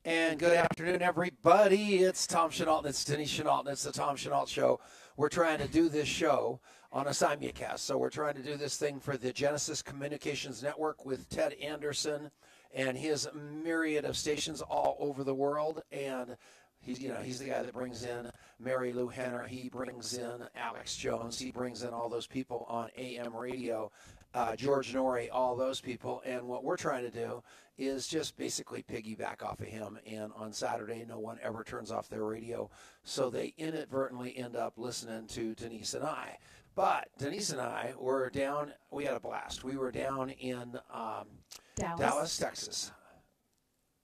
And good afternoon, everybody. It's Tom Chenault. It's Denice Chenault. It's the Tom Chenault Show. We're trying to do this show on a simulcast. So we're trying to do this thing for the Genesis Communications Network with Ted Anderson and his myriad of stations all over the world. And he's the guy that brings in Mary Lou Henner. He brings in Alex Jones. He brings in all those people on AM radio, George Norrie, all those people. And what we're trying to do is just basically piggyback off of him. And on Saturday, no one ever turns off their radio, so they inadvertently end up listening to Denice and I. But Denice and I were down. We had a blast. We were down in Dallas, Texas.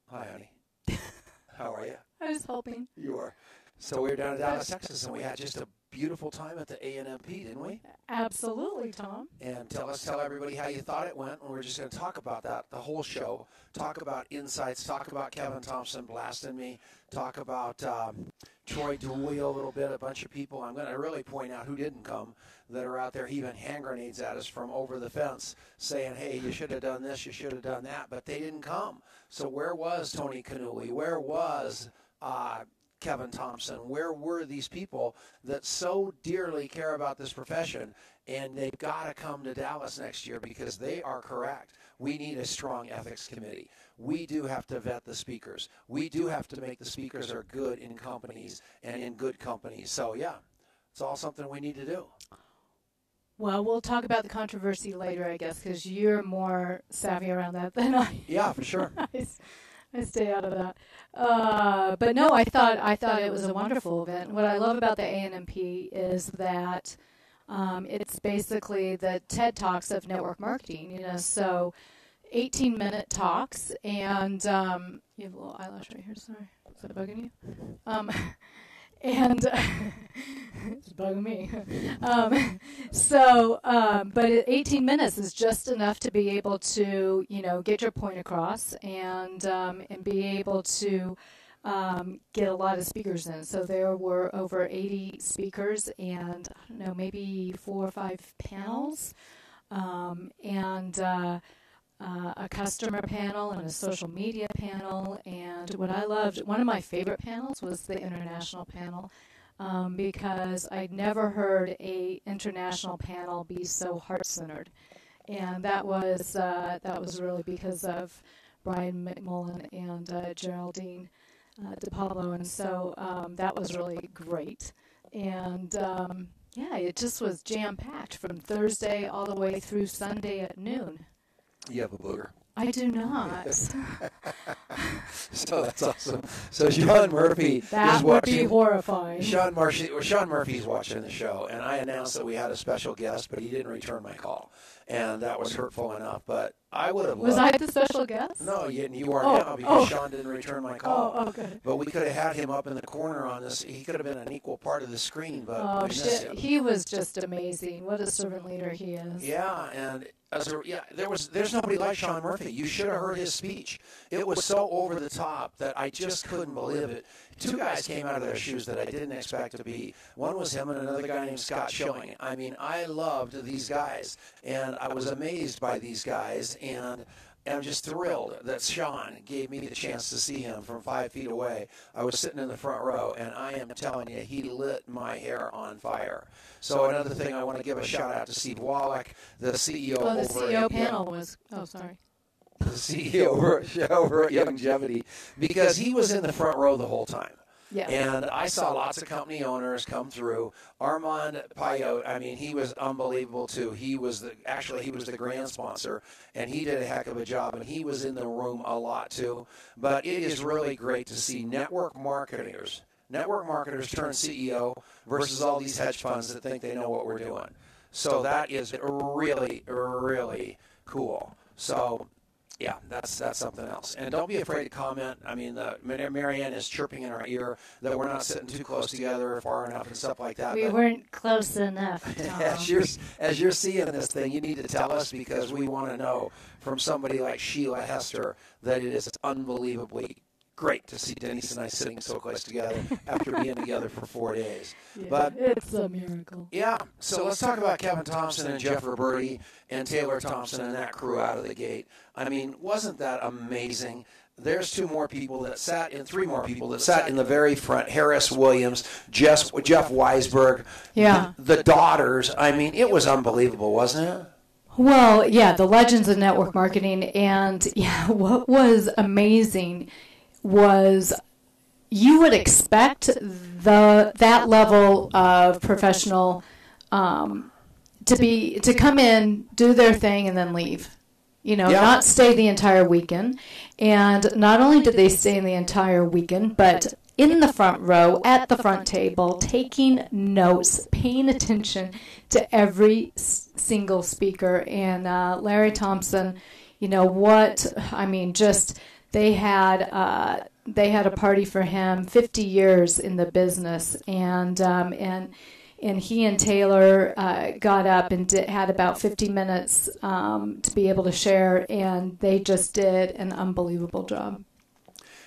Hi, honey. How are you? I was hoping. You are. So we were down in Dallas, Texas, and we had just a beautiful time at the ANMP, didn't we? Absolutely, Tom. And tell everybody how you thought it went. And we're just going to talk about that the whole show. Talk about insights. Talk about Kevin Thompson blasting me. Talk about Troy DeWiel a little bit, a bunch of people. I'm going to really point out who didn't come that are out there heaving hand grenades at us from over the fence saying, hey, you should have done this, you should have done that, but they didn't come. So where was Tony Cannulli? Where was Kevin Thompson? Where were these people that so dearly care about this profession? And they've got to come to Dallas next year because they are correct. We need a strong ethics committee. We do have to vet the speakers. We do have to make the speakers are good in companies and in good companies. So, yeah, it's all something we need to do. Well, we'll talk about the controversy later, I guess, because you're more savvy around that than I. Yeah, for sure. I stay out of that. But no, I thought it was a wonderful event. What I love about the ANMP is that it's basically the TED Talks of network marketing. So 18-minute talks, and you have a little eyelash right here. Sorry, is that bugging you? And it's bugging me. But 18 minutes is just enough to be able to, get your point across and be able to get a lot of speakers in. So there were over 80 speakers and, I don't know, maybe 4 or 5 panels, a customer panel and a social media panel. And what I loved, one of my favorite panels was the international panel, because I'd never heard a international panel be so heart-centered. And that was really because of Brian McMullen and Geraldine DePablo. And so that was really great. And it just was jam-packed from Thursday all the way through Sunday at noon. You have a booger. I do not. So that's awesome. So Sean Murphy is watching. That would be horrifying. Sean Murphy's watching the show, and I announced that we had a special guest, but he didn't return my call, and that was hurtful enough. But I would have. Was I the special guest? No, you are now because Sean didn't return my call. Oh, good. But we could have had him up in the corner on this. He could have been an equal part of the screen, but we missed him. He was just amazing. What a servant leader he is. Yeah, and there's nobody like Sean Murphy. You should have heard his speech. It was so over the top that I just couldn't believe it. 2 guys came out of their shoes that I didn't expect to be. One was him and another guy named Scott Schilling. I mean, I loved these guys, and I was amazed by these guys, and I'm just thrilled that Sean gave me the chance to see him from 5 feet away. I was sitting in the front row, and I am telling you, he lit my hair on fire. So another thing, I want to give a shout-out to Steve Wallach, the CEO the over CEO panel was, sorry. The CEO over at Longevity, because he was in the front row the whole time. Yeah. And I saw lots of company owners come through. Armand Payot, I mean, he was unbelievable too. He was the grand sponsor, and he did a heck of a job, and he was in the room a lot too. But it is really great to see network marketers turn CEO versus all these hedge funds that think they know what we're doing. So that is really, really cool. So yeah, that's something else. And don't be afraid to comment. I mean, Marianne is chirping in our ear that we're not sitting too close together or far enough and stuff like that. We weren't close enough, Tom. As you're seeing this thing, you need to tell us, because we want to know from somebody like Sheila Hester that it is unbelievably great to see Denice and I sitting so close together after being together for 4 days. Yeah, but it's a miracle. Yeah, so let's talk about Kevin Thompson and Jeff Roberti and Taylor Thompson and that crew out of the gate. I mean, wasn't that amazing? there's three more people that sat in the very front. Harris Williams, Jeff Weisberg, the daughters. I mean, it was unbelievable, wasn't it? Well, yeah, the legends of network marketing. And what was amazing was you would expect that level of professional to come in, do their thing, and then leave. Not stay the entire weekend. And not only did they stay in the entire weekend, but in the front row, at the front table, taking notes, paying attention to every single speaker. And Larry Thompson, they had a party for him, 50 years in the business, and he and Taylor got up and had about 50 minutes to be able to share, and they just did an unbelievable job.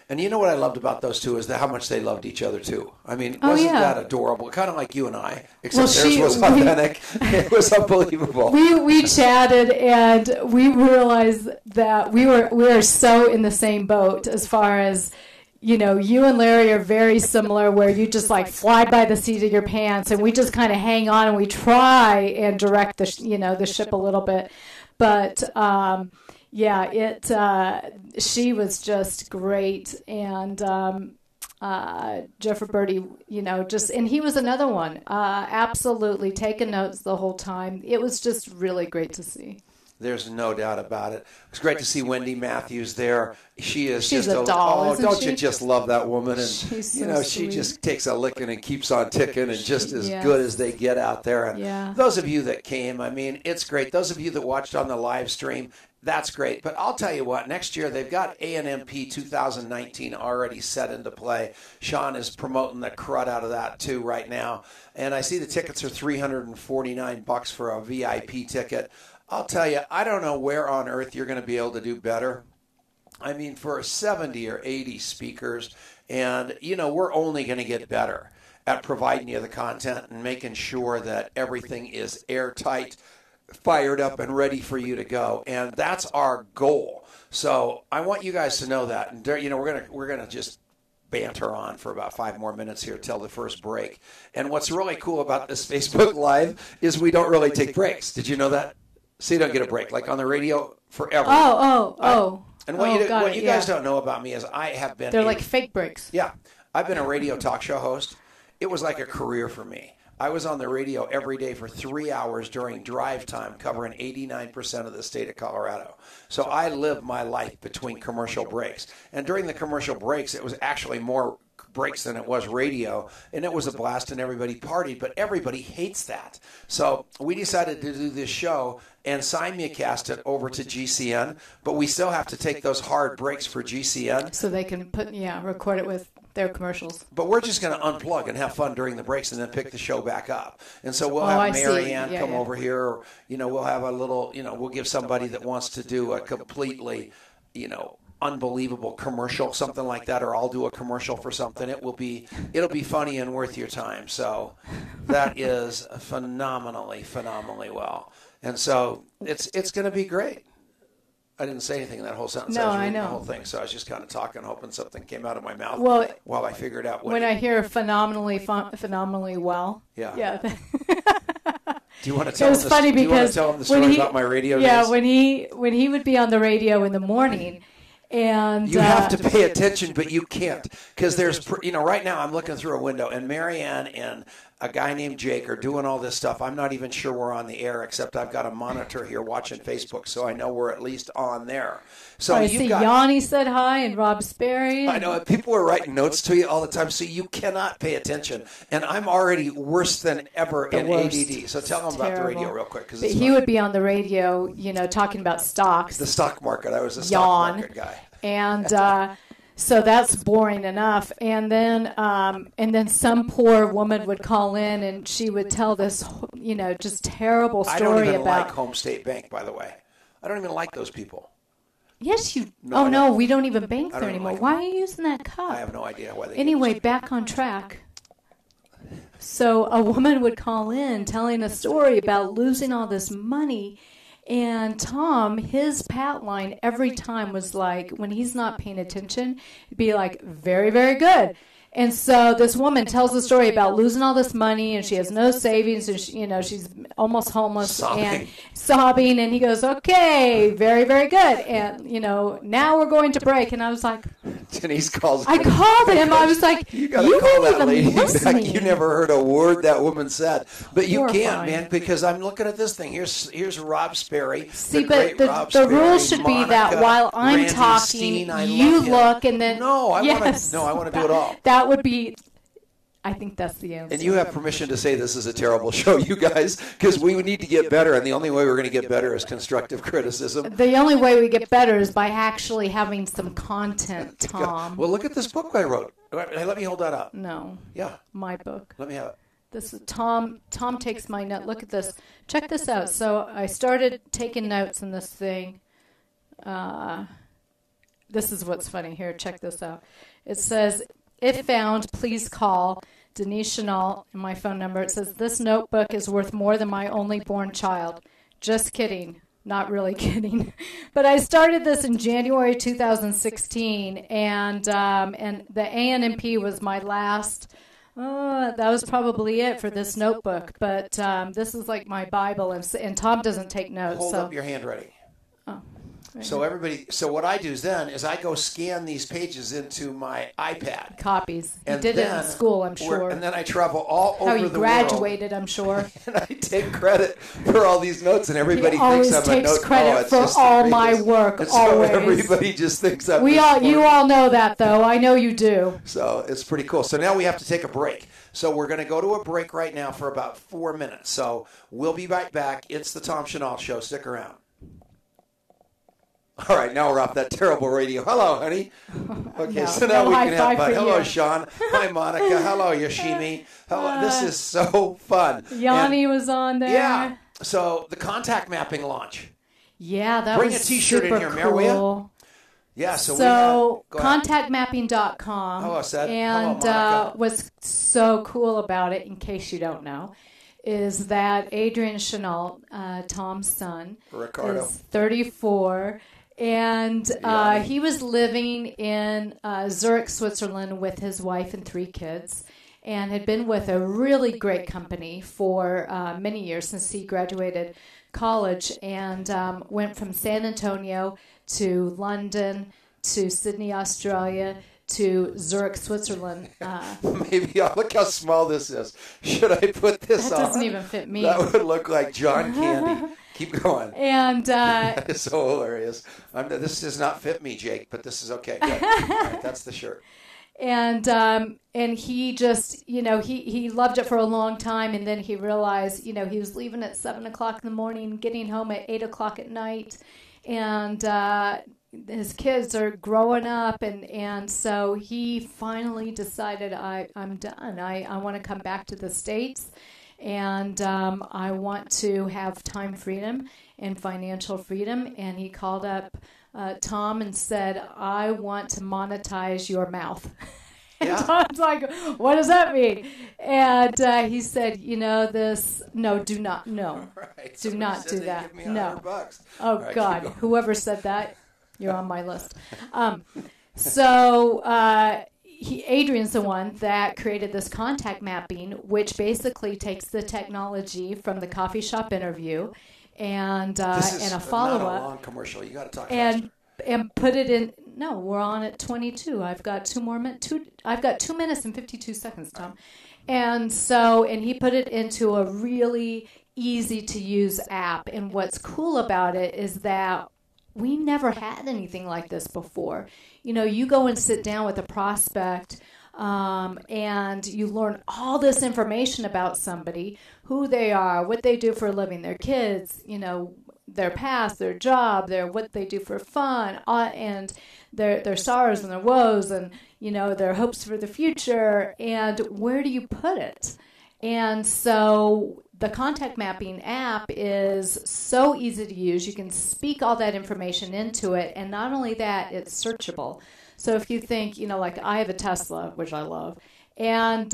And you know what I loved about those two is how much they loved each other, too. I mean, wasn't that adorable? Kind of like you and I, except theirs was authentic. It was unbelievable. We chatted, and we realized that we were so in the same boat as far as, you and Larry are very similar, where you just like fly by the seat of your pants, and we just kind of hang on and we try and direct the ship a little bit. But she was just great, and Jeffrey Birdie, and he was another one, absolutely taking notes the whole time. It was just really great to see. There's no doubt about it. It's great to see Wendy Matthews there. She's just a doll. Don't you just love that woman? And she's so she just takes a licking and keeps on ticking, and just as good as they get out there. And those of you that came, I mean, it's great. Those of you that watched on the live stream, that's great. But I'll tell you what, next year they've got ANMP 2019 already set into play. Sean is promoting the crud out of that too right now. And I see the tickets are $349 for a VIP ticket. I'll tell you, I don't know where on earth you're going to be able to do better. I mean, for 70 or 80 speakers, and, we're only going to get better at providing you the content and making sure that everything is airtight, fired up, and ready for you to go. And that's our goal. So I want you guys to know that. And, we're going to just banter on for about 5 more minutes here till the first break. And what's really cool about this Facebook Live is we don't really take breaks. Did you know that? So you don't get a break, like on the radio forever. And what you guys don't know about me is I have been... They're like fake breaks. Yeah. I've been a radio talk show host. It was like a career for me. I was on the radio every day for 3 hours during drive time, covering 89% of the state of Colorado. So I lived my life between commercial breaks. And during the commercial breaks, it was actually more breaks than it was radio, and it was a blast and everybody partied, but everybody hates that. So we decided to do this show and simulcast it over to GCN, but we still have to take those hard breaks for GCN. So they can record it with their commercials. But we're just going to unplug and have fun during the breaks and then pick the show back up. And so we'll have Mary Ann come over here, or, we'll have a little, we'll give somebody that wants to do a completely, unbelievable commercial, something like that, or I'll do a commercial for something. It'll be funny and worth your time. So that is phenomenally well. And so it's going to be great. I didn't say anything in that whole sentence. No, I know. The whole thing. So I was just kind of talking, hoping something came out of my mouth while I figured out what. When I hear phenomenally well. Yeah. Yeah. Do you want to tell them the story about my radio days? Yeah, when he would be on the radio in the morning. And you have to pay attention, but you can't, because there's, right now I'm looking through a window, and Marianne and a guy named Jake are doing all this stuff. I'm not even sure we're on the air, except I've got a monitor here watching Facebook, so I know we're at least on there. So I see Yanni said hi, and Rob Sperry. I know, people are writing notes to you all the time, so you cannot pay attention. And I'm already worse than ever in ADD. So tell them about the radio real quick. But he would be on the radio, talking about stocks. The stock market. I was a stock market guy. And so that's boring enough. And then some poor woman would call in, and she would tell this, just terrible story about. I don't even like Home State Bank, by the way. I don't even like those people. Yes, you. No, we don't even bank there anymore. Why are you using that cup? I have no idea why they. Anyway, back on track. So a woman would call in telling a story about losing all this money. And Tom, his pat line every time was like, when he's not paying attention, it'd be like, very, very good. And so this woman tells a story about losing all this money, and she has no savings, and she, she's almost homeless and sobbing. And he goes, "Okay, very, very good." And now we're going to break. And I was like, Denise calls. I called him. I was like, "You got to you call that weren't lady even back. listening. You never heard a word that woman said." But you can't, Horrifying. man, because I'm looking at this thing. Here's Rob Sperry. See, the but great Rob the Sperry, rule should be that Monica, while I'm Randy talking, Steen, I you love him. look, and then No, I yes, want to do it all. That would be. I think that's the answer. And you have permission to say this is a terrible show, you guys, because we need to get better, and the only way we're going to get better is constructive criticism. The only way we get better is by actually having some content, Tom. Well, look at this book I wrote. Let me hold that up. No. Yeah. My book. Let me have it. This is Tom takes my note. Look at this. Check this out. So I started taking notes in this thing. This is what's funny here. Check this out. It says, if found, please call Denice Chenault, and my phone number. It says, this notebook is worth more than my only born child. Just kidding. Not really kidding. But I started this in January 2016, and the ANMP was my last. That was probably it for this notebook. But this is like my Bible, and Tom doesn't take notes. Hold so. up your hand ready. Oh. So what I do then is I go scan these pages into my iPad. Copies. You And did it in then school, I'm sure. And then I travel all over the world. How you graduated, I'm sure. And I take credit for all these notes, and everybody He thinks always I'm a takes note. credit it's for just the all my greatest. work, And so always. everybody just thinks I'm You all know that, though. I know you do. So it's pretty cool. So now we have to take a break. So we're going to go to a break right now for about 4 minutes. So we'll be right back. It's the Tom Chenault Show. Stick around. All right, now we're off that terrible radio. Hello, honey. Okay, so now we can have fun. Hello, Sean. Hi, Monica. Hello, Yoshimi. Hello. This is so fun. Yanni was on there. Yeah. So the contact mapping launch. Yeah, that Bring was a T-shirt super in here, cool. Mary, will ya? Yeah, so go ahead. contactmapping.com. Hello, Seth. And Hello, Monica. what's so cool about it, in case you don't know, is that Adrian Chenault, Tom's son, Ricardo. is 34. And he was living in Zurich, Switzerland with his wife and 3 kids, and had been with a really great company for many years since he graduated college, and went from San Antonio to London to Sydney, Australia, to Zurich, Switzerland. Maybe look how small this is. Should I put this on? That doesn't even fit me. That would look like John Candy. Keep going. And that is so hilarious. This does not fit me, Jake, but this is okay. Good. All right, that's the shirt. And he just, he loved it for a long time, and then he realized, he was leaving at 7 o'clock in the morning, getting home at 8 o'clock at night, and his kids are growing up, and so he finally decided, I'm done. I want to come back to the States, and I want to have time freedom and financial freedom. And he called up Tom and said, I want to monetize your mouth. And Yeah. Tom's like, what does that mean? And he said, do not, no. Right. Do Somebody not said do they'd that. give me No. $100. Oh, All right, God. keep going. Whoever said that, you're on my list. So Adrian's the one that created this contact mapping, which basically takes the technology from the coffee shop interview and a follow-up. Not a long commercial. You got to talk and faster. put it in. No, we're on at 22. I've got 2 more minutes. I've got 2 minutes and 52 seconds, Tom. And he put it into a really easy to use app. And what's cool about it is that we never had anything like this before. You go and sit down with a prospect, and you learn all this information about somebody, who they are, what they do for a living, their kids, their past, their job, what they do for fun, and their sorrows and their woes, and their hopes for the future, and where do you put it? And so the contact mapping app is so easy to use. You can speak all that information into it, and not only that, it's searchable. So if you think, like I have a Tesla, which I love, and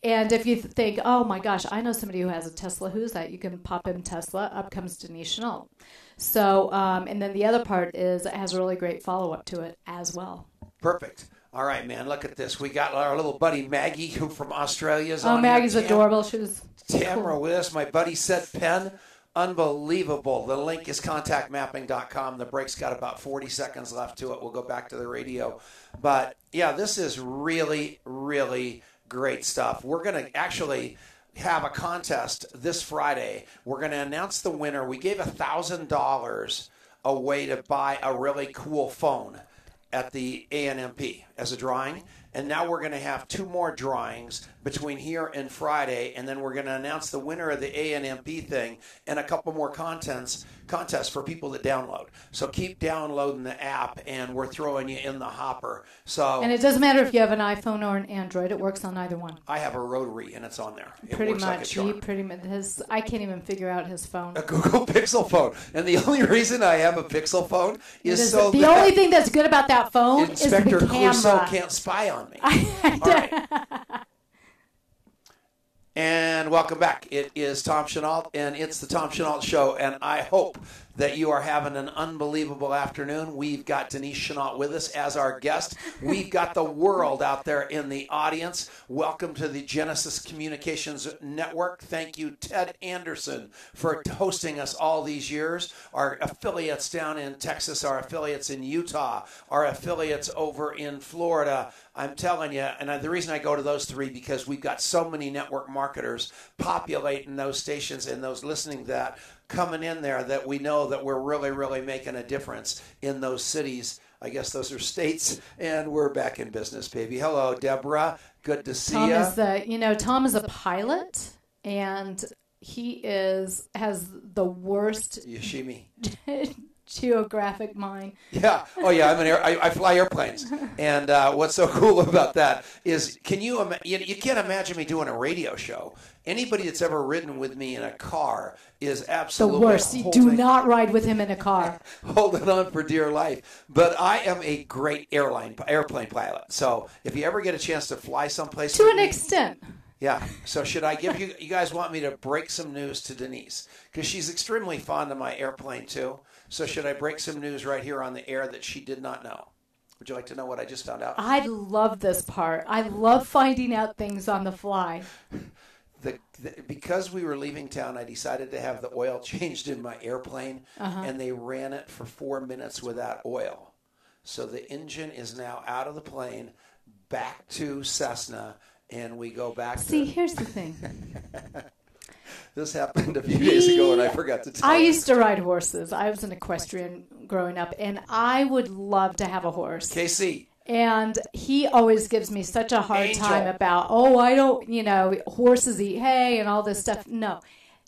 And if you think, oh my gosh, I know somebody who has a Tesla, who's that? You can pop in Tesla, up comes Denice Chenault. So, and then the other part is it has a really great follow-up to it as well. Perfect. All right, man, look at this. We got our little buddy Maggie, who from Australia is on. Oh, Maggie's adorable. She was Tamara cool. with us. My buddy said Penn. Unbelievable. The link is contactmapping.com. The break's got about 40 seconds left to it. We'll go back to the radio. But, yeah, this is really, really great stuff. We're going to actually have a contest this Friday. We're going to announce the winner. We gave $1,000 away to buy a really cool phone at the ANMP as a drawing. And now we're going to have 2 more drawings between here and Friday, and then we're going to announce the winner of the ANMP thing and a couple more contests for people that download. So keep downloading the app, and we're throwing you in the hopper. And it doesn't matter if you have an iPhone or an Android; it works on either one. I have a Rotary, and it's on there. It pretty works much. like a charm. He pretty much. I can't even figure out his phone. A Google Pixel phone, and the only reason I have a Pixel phone is so the only thing that's good about that phone Inspector is the camera. Clouseau can't spy on me. All right. And welcome back. It is Tom Chenault, and it's the Tom Chenault Show, and I hope that you are having an unbelievable afternoon. We've got Denice Chenault with us as our guest. We've got the world out there in the audience. Welcome to the Genesis Communications Network. Thank you, Ted Anderson, for hosting us all these years. Our affiliates down in Texas, our affiliates in Utah, our affiliates over in Florida. I'm telling you, and the reason I go to those 3 because we've got so many network marketers populating those stations and those listening to that, coming in there, that we know that we're really, really making a difference in those cities. I guess those are states, and we're back in business, baby. Hello, Deborah. Good to see you. Tom is a pilot, and he has the worst Yoshimi. geographic mind. Yeah. Oh, yeah. I fly airplanes, and what's so cool about that is, you can't imagine me doing a radio show. Anybody that's ever ridden with me in a car is absolutely the worst. Do not ride with him in a car. Holding on for dear life. But I am a great airplane pilot. So if you ever get a chance to fly someplace to an extent. Yeah. So should I give you guys want me to break some news to Denice? Because she's extremely fond of my airplane too. So should I break some news right here on the air that she did not know? Would you like to know what I just found out? I love this part. I love finding out things on the fly. Because we were leaving town, I decided to have the oil changed in my airplane, and they ran it for 4 minutes without oil. So the engine is now out of the plane, back to Cessna, and we go back here's the thing. This happened a few days ago, and I forgot to tell you. I used to ride horses. I was an equestrian growing up, and I would love to have a horse. KC. And he always gives me such a hard time about, I don't, horses eat hay and all this stuff. No,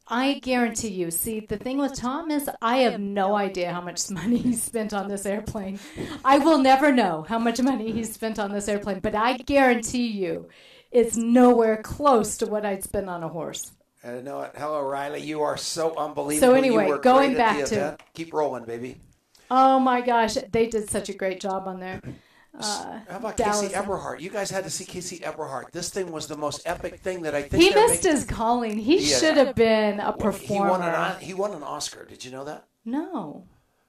I guarantee you. See, the thing with Tom is I have no idea how much money he spent on this airplane. I will never know how much money he spent on this airplane, but I guarantee you it's nowhere close to what I'd spend on a horse. I know it. Hello, Riley. You are so unbelievable. So anyway, going back to... Keep rolling, baby. Oh, my gosh. They did such a great job on there. How about Casey Eberhardt? You guys had to see Casey Eberhardt. This thing was the most epic thing that I think he missed his calling. He should have been a performer. He won an Oscar. Did you know that? No.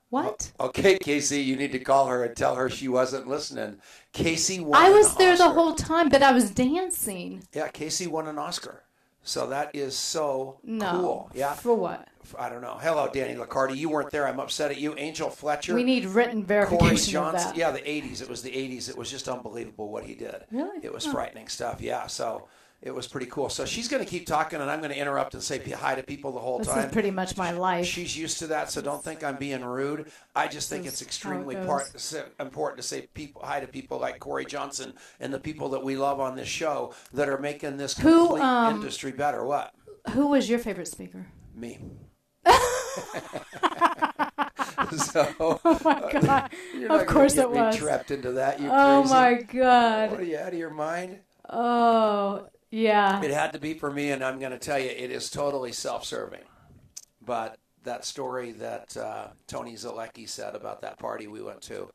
What? Okay, Casey, you need to call her and tell her she wasn't listening. Casey won I was there Oscar. the whole time, but I was dancing. Yeah, Casey won an Oscar. So that is so cool. Yeah. For what? I don't know. Hello, Danny Licardi. You weren't there. I'm upset at you. Angel Fletcher. We need written verification Corey Johnson. of that. Yeah, the 80s. It was the 80s. It was just unbelievable what he did. Really? It was frightening stuff. Yeah, so it was pretty cool. So she's going to keep talking, and I'm going to interrupt and say hi to people the whole time. This is pretty much my life. She's used to that, so don't think I'm being rude. I just think it's extremely important to say hi to people like Corey Johnson and the people that we love on this show that are making this complete industry better. What? Who was your favorite speaker? Me. Oh my God! Of course it was. Trapped into that, you oh crazy. My God! What are you out of your mind? Oh yeah. It had to be for me, and I'm going to tell you, it is totally self-serving. But that story that Tony Zalecki said about that party we went to,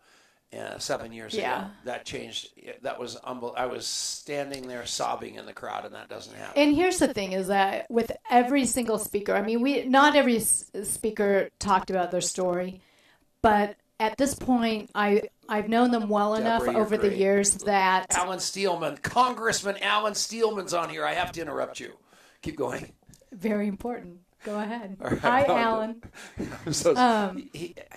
7 years ago. That changed. That was unbelievable. I was standing there sobbing in the crowd, and that doesn't happen. And here's the thing: is that with every single speaker, I mean, not every speaker talked about their story, but at this point, I've known them well enough over the years that Alan Steelman, Congressman Alan Steelman's on here. I have to interrupt you. Keep going. Very important. Go ahead. Right. Hi, Alan.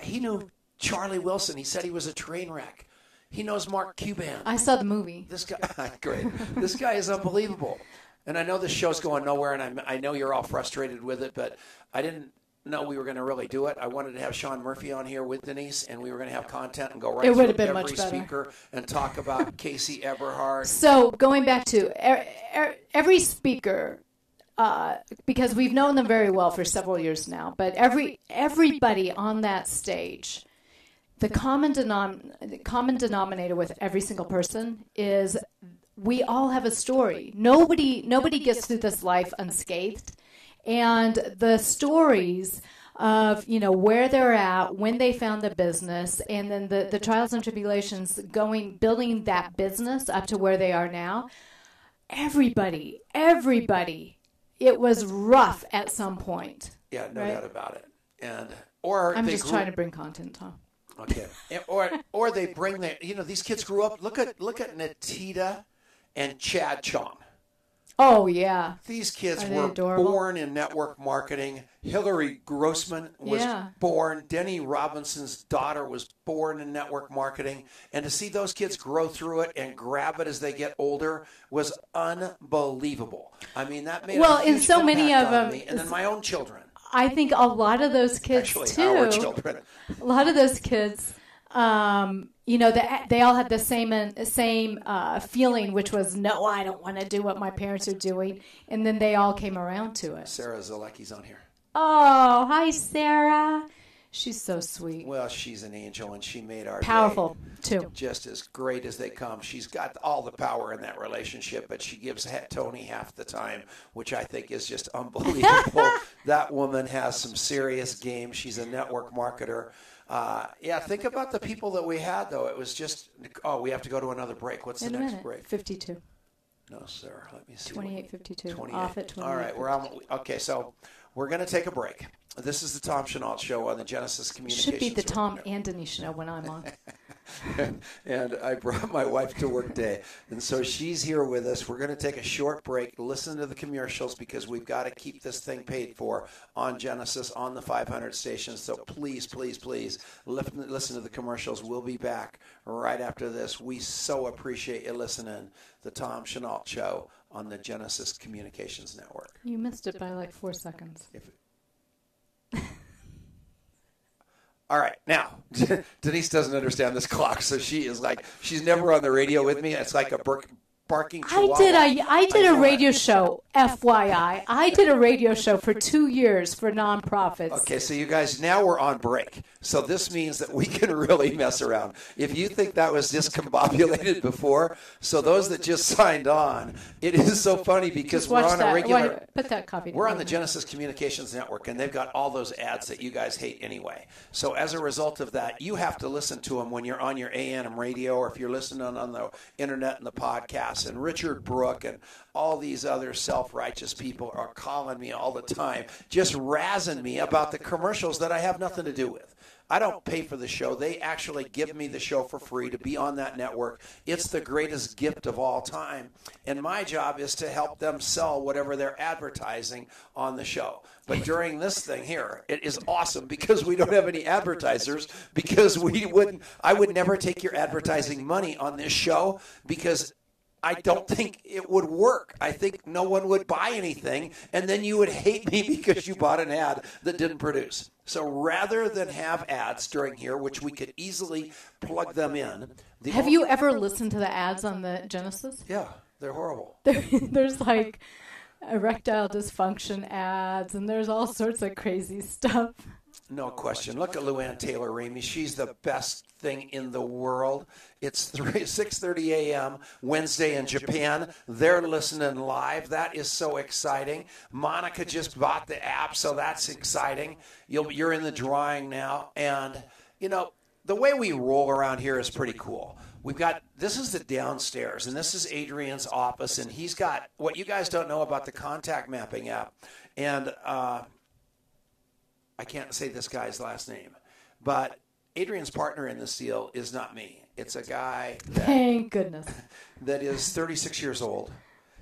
He knew Charlie Wilson. He said he was a train wreck. He knows Mark Cuban. I saw the movie. This guy, great. This guy is unbelievable. And I know this show's going nowhere, and I know you're all frustrated with it, but I didn't know we were going to really do it. I wanted to have Sean Murphy on here with Denice, and we were going to have content and go right through every speaker and talk about Casey Eberhardt. So going back to every speaker, because we've known them very well for several years now, but everybody on that stage, the common denominator with every single person is we all have a story. Nobody gets through this life unscathed, and the stories of where they're at, when they found the business, and then the trials and tribulations building that business up to where they are now. Everybody. It was rough at some point. Yeah, no doubt about it. I'm just trying to bring content, Tom. Okay. Or they bring these kids grew up. Look at Natita and Chad Chong. Oh yeah. These kids were born in network marketing. Hillary Grossman was born. Denny Robinson's daughter was born in network marketing. And to see those kids grow through it and grab it as they get older was unbelievable. I mean, that made a huge so many impact of on them, me. And then my own children. I think a lot of those kids too. Our children. A lot of those kids. They all had the same feeling, which was, no, I don't want to do what my parents are doing. And then they all came around to it. Sarah Zalecki's on here. Oh, hi, Sarah. She's so sweet. Well, she's an angel, and she made our powerful day too. Just as great as they come. She's got all the power in that relationship, but she gives Tony half the time, which I think is just unbelievable. That woman has some serious game. She's a network marketer. Think about the people that we had, though. It was just, we have to go to another break. What's the next break? 52. No, sir. Let me see. 28:52. Off at 28. All right. We're on. Okay, so we're going to take a break. This is the Tom Chenault Show on the Genesis Communications. Should be the Tom and Denice Chenault when I'm on. And I brought my wife to work day, and so she's here with us. We're going to take a short break, listen to the commercials, because we've got to keep this thing paid for on Genesis, on the 500 stations. So please, please, please listen to the commercials. We'll be back right after this. We so appreciate you listening. The Tom Chenault Show on the Genesis Communications Network. You missed it by like 4 seconds. All right, now, Denice doesn't understand this clock, so she is like, she's never on the radio with me. It's like a barking chihuahua. I did a radio show, FYI. I did a radio show for 2 years for nonprofits. Okay, so you guys, now we're on break. So this means that we can really mess around. If you think that was discombobulated before, so those that just signed on, it is so funny because we're on a regular... Put that copy down. We're on the Genesis Communications Network, and they've got all those ads that you guys hate anyway. So as a result of that, you have to listen to them when you're on your AM radio, or if you're listening on the internet and the podcast. And Richard Brooke and all these other self-righteous people are calling me all the time, just razzing me about the commercials that I have nothing to do with. I don't pay for the show. They actually give me the show for free to be on that network. It's the greatest gift of all time. And my job is to help them sell whatever they're advertising on the show. But during this thing here, it is awesome because we don't have any advertisers, because I would never take your advertising money on this show, because I don't think it would work. I think no one would buy anything, and then you would hate me because you bought an ad that didn't produce. So rather than have ads during here, which we could easily plug them in. Have you ever listened to the ads on the Genesis? Yeah, they're horrible. There's like erectile dysfunction ads, and there's all sorts of crazy stuff. No question. Look at Luann Taylor Ramey. She's the best thing in the world. It's 6:30 a.m. Wednesday in Japan. They're listening live. That is so exciting. Monica just bought the app, so that's exciting. You're in the drawing now. And, the way we roll around here is pretty cool. This is the downstairs, and this is Adrian's office, and he's got what you guys don't know about the contact mapping app. And I can't say this guy's last name, but Adrian's partner in this deal is not me. It's a guy thank goodness, that is 36 years old.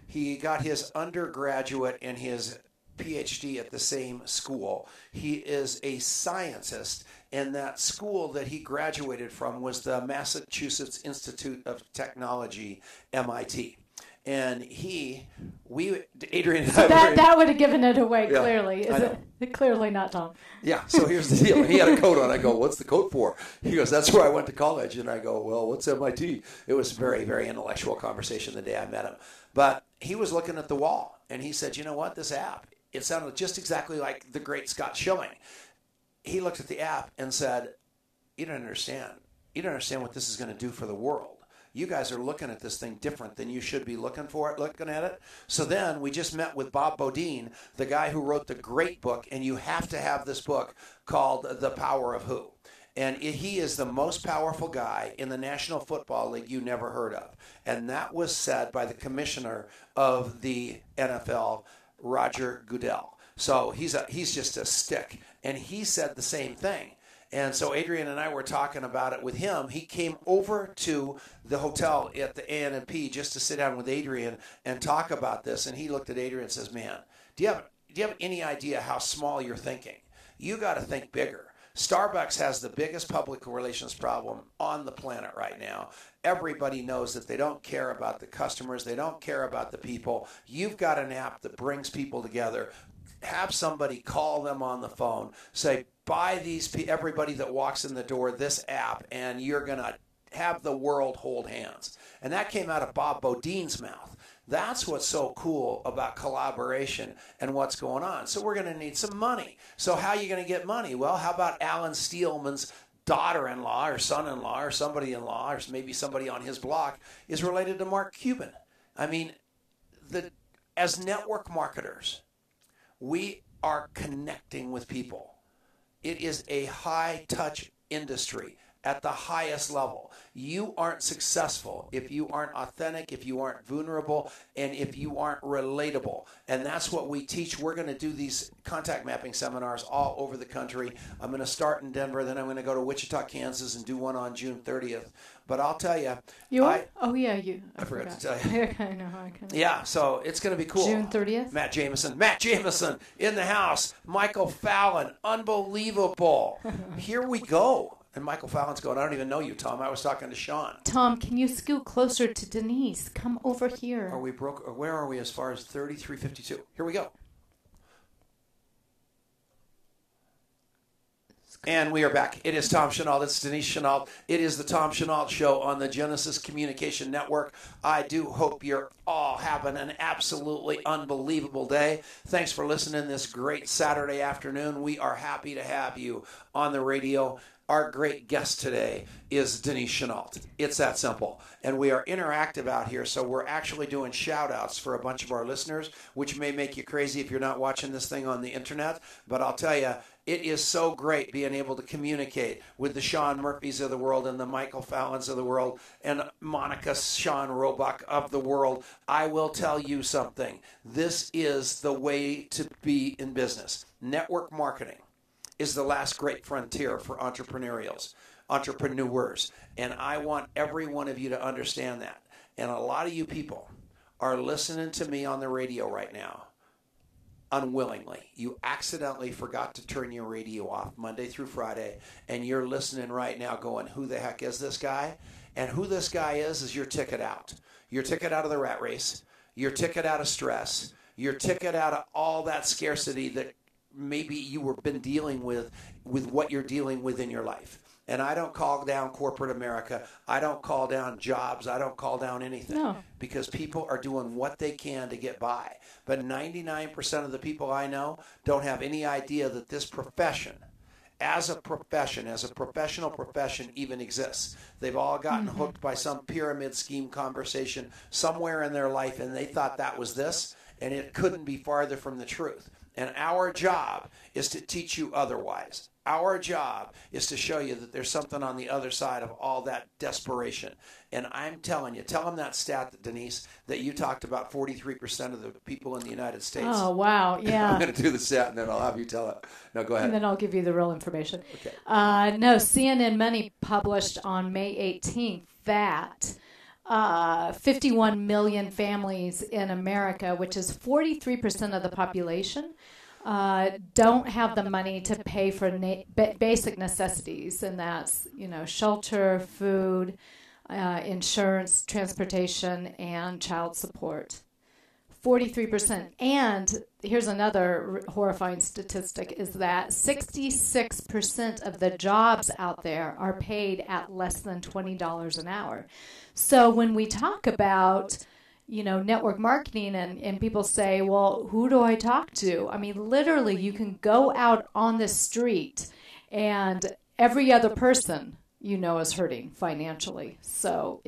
He got his undergraduate and his PhD at the same school. He is a scientist, and that school that he graduated from was the Massachusetts Institute of Technology, MIT. And Adrian and I that would have given it away, yeah, clearly. Is it? Clearly not Tom. Yeah, so here's the deal. He had a coat on. I go, what's the coat for? He goes, that's where I went to college. And I go, well, what's MIT? It was a very, very intellectual conversation the day I met him. But he was looking at the wall, and he said, you know what, this app, it sounded just exactly like the great Scott Schilling. He looked at the app and said, you don't understand. You don't understand what this is going to do for the world. You guys are looking at this thing different than you should be looking at it. So then we just met with Bob Bodine, the guy who wrote the great book, and you have to have this book called The Power of Who. And he is the most powerful guy in the National Football League you never heard of. And that was said by the commissioner of the NFL, Roger Goodell. So he's just a stick. And he said the same thing. And so Adrian and I were talking about it with him. He came over to the hotel at the ANMP just to sit down with Adrian and talk about this. And he looked at Adrian and says, man, do you have any idea how small you're thinking? You got to think bigger. Starbucks has the biggest public relations problem on the planet right now. Everybody knows that they don't care about the customers. They don't care about the people. You've got an app that brings people together. Have somebody call them on the phone, say, buy everybody that walks in the door this app, and you're going to have the world hold hands. And that came out of Bob Bodine's mouth. That's what's so cool about collaboration and what's going on. So we're going to need some money. So how are you going to get money? Well, how about Alan Steelman's daughter-in-law or son-in-law or somebody-in-law or maybe somebody on his block is related to Mark Cuban? I mean, as network marketers, we are connecting with people. It is a high-touch industry at the highest level. You aren't successful if you aren't authentic, if you aren't vulnerable, and if you aren't relatable. And that's what we teach. We're going to do these contact mapping seminars all over the country. I'm going to start in Denver, then I'm going to go to Wichita, Kansas, and do one on June 30th. But I'll tell you. I forgot to tell you. I know. Yeah, so it's going to be cool. June 30th? Matt Jameson in the house. Michael Fallon, unbelievable. Here we go. And Michael Fallon's going, I don't even know you, Tom. I was talking to Sean. Tom, can you scoot closer to Denice? Come over here. Are we broke? Or where are we as far as 33:52? Here we go. And we are back. It is Tom Chenault. That's Denice Chenault. It is the Tom Chenault Show on the Genesis Communication Network. I do hope you're all having an absolutely unbelievable day. Thanks for listening this great Saturday afternoon. We are happy to have you on the radio. Our great guest today is Denice Chenault. It's that simple. And we are interactive out here, so we're actually doing shout-outs for a bunch of our listeners, which may make you crazy if you're not watching this thing on the internet. But I'll tell you, it is so great being able to communicate with the Sean Murphys of the world and the Michael Fallons of the world and Monica Sean Roebuck of the world. I will tell you something. This is the way to be in business. Network marketing is the last great frontier for entrepreneurs. And I want every one of you to understand that. And a lot of you people are listening to me on the radio right now unwillingly. You accidentally forgot to turn your radio off Monday through Friday, and you're listening right now going, who the heck is this guy? And who this guy is your ticket out. Your ticket out of the rat race, your ticket out of stress, your ticket out of all that scarcity that maybe you were been dealing with what you're dealing with in your life. And I don't call down corporate America. I don't call down jobs. I don't call down anything. No. Because people are doing what they can to get by. But 99% of the people I know don't have any idea that this profession, as a professional profession even exists. They've all gotten hooked by some pyramid scheme conversation somewhere in their life, and they thought that was this, and it couldn't be farther from the truth. And our job is to teach you otherwise. Our job is to show you that there's something on the other side of all that desperation. And I'm telling you, tell them that stat, Denice, that you talked about 43% of the people in the United States. Oh, wow. Yeah. I'm going to do the stat, and then I'll have you tell it. No, go ahead. And then I'll give you the real information. Okay. No, CNN Money published on May 18th that 51 million families in America, which is 43% of the population, don't have the money to pay for basic necessities, and that's, shelter, food, insurance, transportation, and child support. 43%. And here's another horrifying statistic, is that 66% of the jobs out there are paid at less than $20 an hour. So when we talk about, network marketing and people say, well, who do I talk to? I mean, literally, you can go out on the street and every other person is hurting financially. So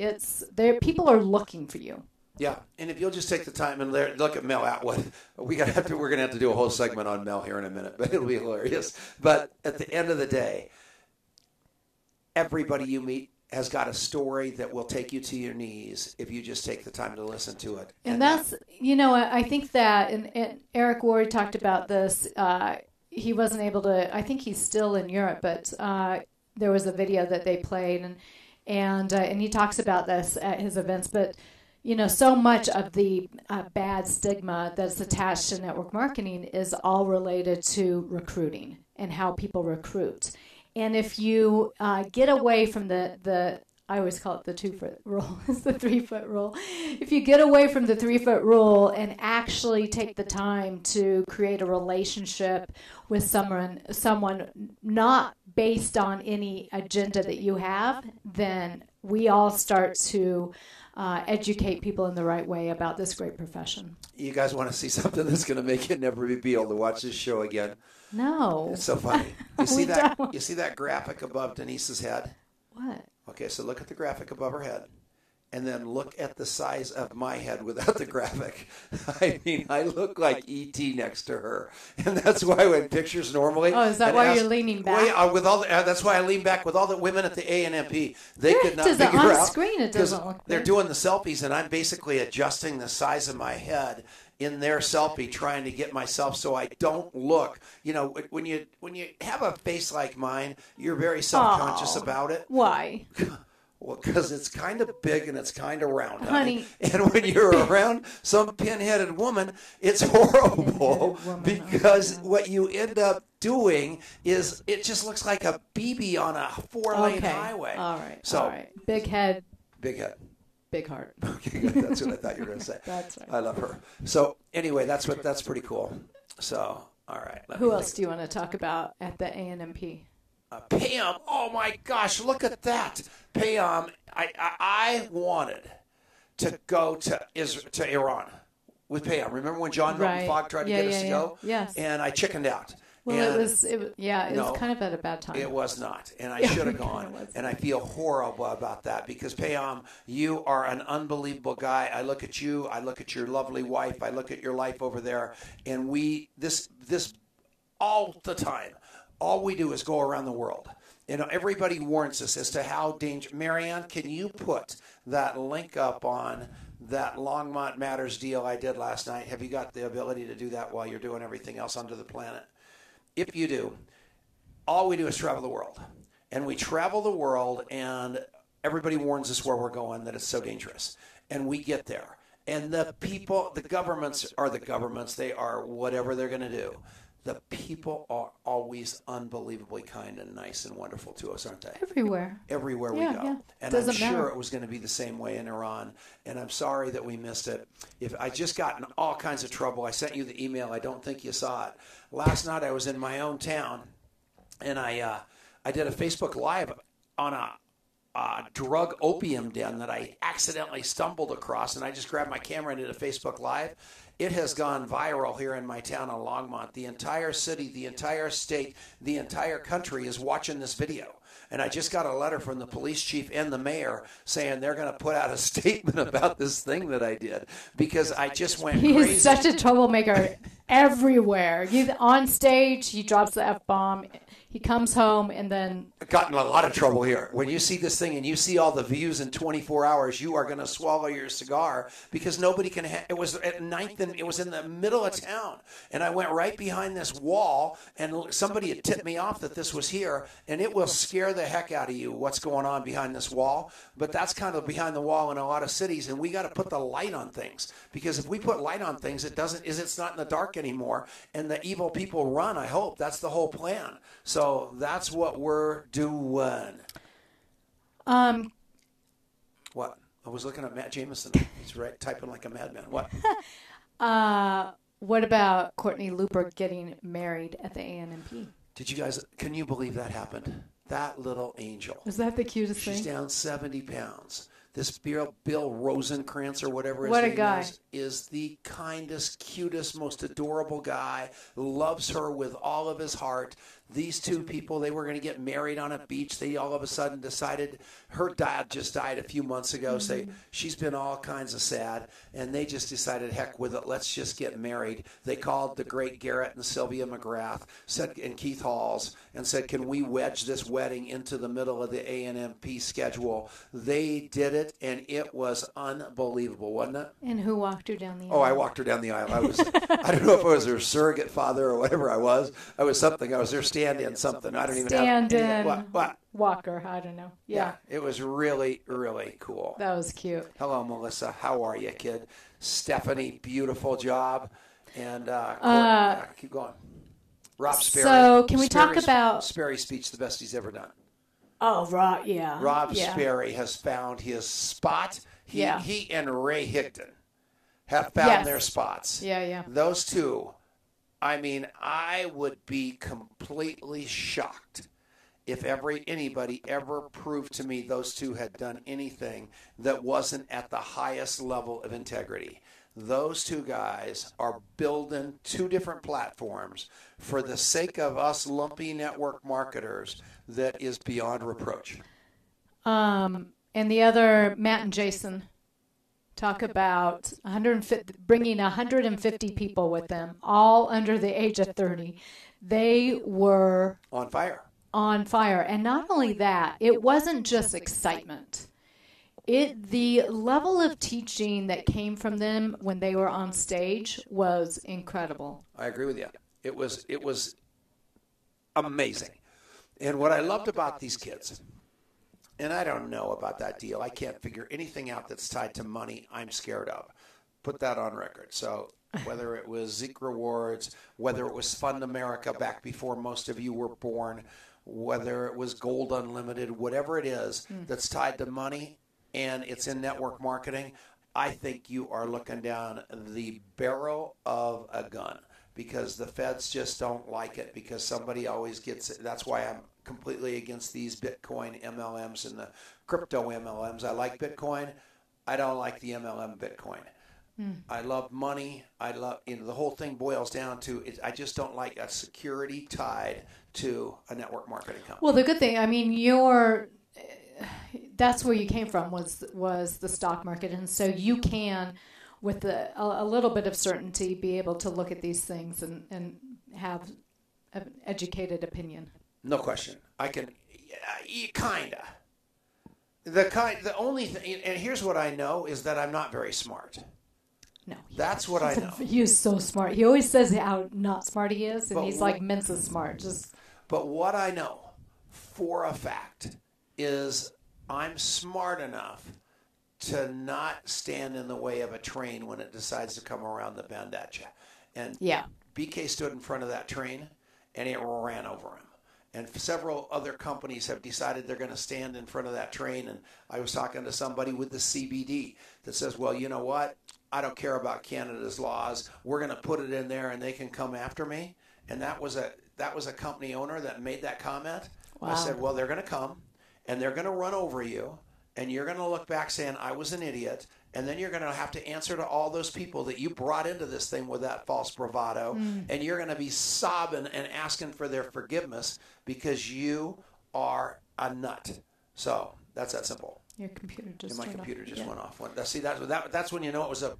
people are looking for you. Yeah, and if you'll just take the time and look at Mel Atwood, we're gonna have to do a whole segment on Mel here in a minute, but it'll be hilarious. But at the end of the day, everybody you meet has got a story that will take you to your knees if you just take the time to listen to it. And that's, I think that, and Eric Ward talked about this. He wasn't able to. I think he's still in Europe, but there was a video that they played, and he talks about this at his events, but. So much of the bad stigma that's attached to network marketing is all related to recruiting and how people recruit. And if you get away from the I always call it the 2-foot rule. It's the 3-foot rule. If you get away from the 3-foot rule and actually take the time to create a relationship with someone not based on any agenda that you have, then we all start to educate people in the right way about this great profession. You guys want to see something that's going to make you never be able to watch this show again? No. It's so funny. You see that? You see that graphic above Denise's head? What? Okay, so look at the graphic above her head, and then look at the size of my head without the graphic. I mean, I look like E.T. next to her, and that's why when pictures normally. Oh, is that why you're leaning back? Well, yeah, with all that's why I lean back with all the women at the ANMP. They could not figure on out screen. It doesn't look. They're doing the selfies, and I'm basically adjusting the size of my head in their selfie, trying to get myself so I don't look. When you have a face like mine, you're very self-conscious about it. Why? Well, because it's kind of big and it's kind of round, honey. And when you're around some pin-headed woman, it's horrible because what you end up doing is it just looks like a BB on a 4-lane highway. All right. So, all right. Big head. Big head. Big heart. Okay, good. That's what I thought you were going to say. That's right. I love her. So anyway, that's pretty cool. So, all right. Who else do you want to talk about at the ANMP? Pam, oh my gosh, look at that. Pam, I wanted to go to Iran with Pam. Remember when John Milton Fogg tried to get us to go? Yes. And I chickened out. Well, it was kind of at a bad time. It was not, and I should have gone, and I feel horrible about that because, Pam, you are an unbelievable guy. I look at you, I look at your lovely wife, I look at your life over there, and this all the time, all we do is go around the world. Everybody warns us as to how dangerous. Marianne, can you put that link up on that Longmont Matters deal I did last night? Have you got the ability to do that while you're doing everything else under the planet? If you do, all we do is travel the world. And we travel the world, and everybody warns us where we're going, that it's so dangerous. And we get there. And the people, the governments are the governments. They are whatever they're going to do. The people are always unbelievably kind and nice and wonderful to us, aren't they? Everywhere. Everywhere we go. Yeah. And I'm sure it was going to be the same way in Iran. And I'm sorry that we missed it. If I just got in all kinds of trouble. I sent you the email. I don't think you saw it. Last night I was in my own town, and I did a Facebook Live on a drug opium den that I accidentally stumbled across, and I just grabbed my camera and did a Facebook Live. It has gone viral here in my town of Longmont. The entire city, the entire state, the entire country is watching this video. And I just got a letter from the police chief and the mayor saying they're going to put out a statement about this thing that I did because I just went crazy. He's such a troublemaker. everywhere. On stage, he drops the F-bomb. He comes home and then... Got in a lot of trouble here. When you see this thing and you see all the views in 24 hours, you are going to swallow your cigar because nobody can... It was at 9th and it was in the middle of town. And I went right behind this wall and somebody had tipped me off that this was here. And it will scare the heck out of you what's going on behind this wall. But that's kind of behind the wall in a lot of cities. And we got to put the light on things. Because if we put light on things, it's not in the dark anymore. And the evil people run, I hope. That's the whole plan. So that's what we're doing. What? I was looking at Matt Jameson. He's right, typing like a madman. What? What about Courtney Looper getting married at the ANMP? Did you guys, can you believe that happened? That little angel. Is that the cutest thing? She's down 70 pounds. This Bill Rosenkrantz or whatever his what a name guy. is the kindest, cutest, most adorable guy. Loves her with all of his heart. These two people, they were going to get married on a beach. They all of a sudden decided, her dad just died a few months ago. So she's been all kinds of sad. And they just decided, heck with it, let's just get married. They called the great Garrett and Sylvia McGrath and Keith Halls and said, can we wedge this wedding into the middle of the ANMP schedule? They did it, and it was unbelievable, wasn't it? And who walked her down the aisle? Oh, I walked her down the aisle. I don't know if I was her surrogate father or whatever I was. I was something. I was their stand-in something. I don't even have stand-in what? Walker. I don't know. Yeah. It was really, really cool. That was cute. Hello, Melissa. How are you, kid? Stephanie, beautiful job. And keep going. Rob Sperry. So can we talk about... Sperry's speech, the best he's ever done. Oh, Rob, yeah. Rob Sperry has found his spot. He and Ray Higdon have found their spots. Yeah. Those two, I mean, I would be completely shocked if anybody ever proved to me those two had done anything that wasn't at the highest level of integrity. Those two guys are building two different platforms for the sake of us lumpy network marketers that is beyond reproach. And the other, Matt and Jason, talk about bringing 150 people with them, all under the age of 30. They were on fire. And not only that, it wasn't just excitement. The level of teaching that came from them when they were on stage was incredible. I agree with you. It was amazing. And what I loved about these kids, and I don't know about that deal. I can't figure anything out that's tied to money I'm scared of. Put that on record. So whether it was Zeke Rewards, whether it was Fund America back before most of you were born, whether it was Gold Unlimited, whatever it is that's tied to money and it's in network marketing, I think you are looking down the barrel of a gun because the feds just don't like it because somebody always gets it. That's why I'm completely against these Bitcoin MLMs and the crypto MLMs. I like Bitcoin. I don't like the MLM Bitcoin. I love money. The whole thing boils down to I just don't like a security tied to a network marketing company. Well, the good thing, I mean, that's where you came from was the stock market, and so you can, with a little bit of certainty, be able to look at these things and have an educated opinion. No question. I can, kinda. The only thing, and here's what I know is that I'm not very smart. No. That's what I know. He's so smart. He always says how not smart he is, and he's like Mensa smart. But what I know for a fact is I'm smart enough to not stand in the way of a train when it decides to come around the bend at you. And BK stood in front of that train, and it ran over him. And several other companies have decided they're going to stand in front of that train. And I was talking to somebody with the CBD that says, well, you know what? I don't care about Canada's laws. We're going to put it in there and they can come after me. And that was a company owner that made that comment. Wow. I said, well, they're going to come and they're going to run over you. And you're going to look back saying, I was an idiot. And then you're going to have to answer to all those people that you brought into this thing with that false bravado. And you're going to be sobbing and asking for their forgiveness because you are a nut. So that's that simple. Your computer just went off. See, that's when you know it was a...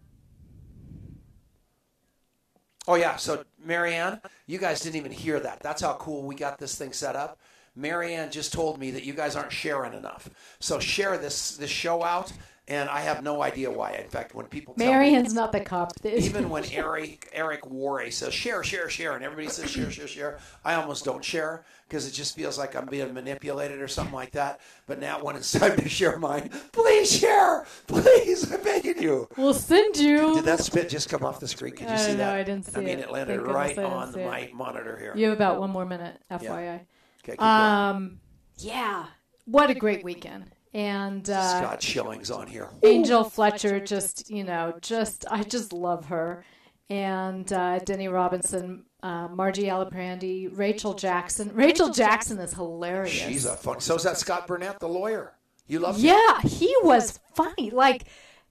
Oh, yeah. So, Marianne, you guys didn't even hear that. That's how cool we got this thing set up. Marianne just told me that you guys aren't sharing enough. So share this show out, and I have no idea why. In fact, when people tell Marianne's me, not the cop. even when Eric Warray says share, and everybody says share, I almost don't share because it just feels like I'm being manipulated or something like that. But now when it's time to share mine, please share. Please, I'm begging you. We'll send you. Did that spit just come off the screen? Could you see that? No, I didn't see it. I mean, it landed right on my monitor here. You have about one more minute, FYI. Yeah. Okay, keep going. Yeah. What a great weekend. And Scott Schilling's on here. Angel Fletcher, I just love her. And Denny Robinson, Margie Aliprandi, Rachel Jackson. Rachel Jackson is hilarious. She's a fun. So is that Scott Burnett, the lawyer. You love him? Yeah, he was funny. Like,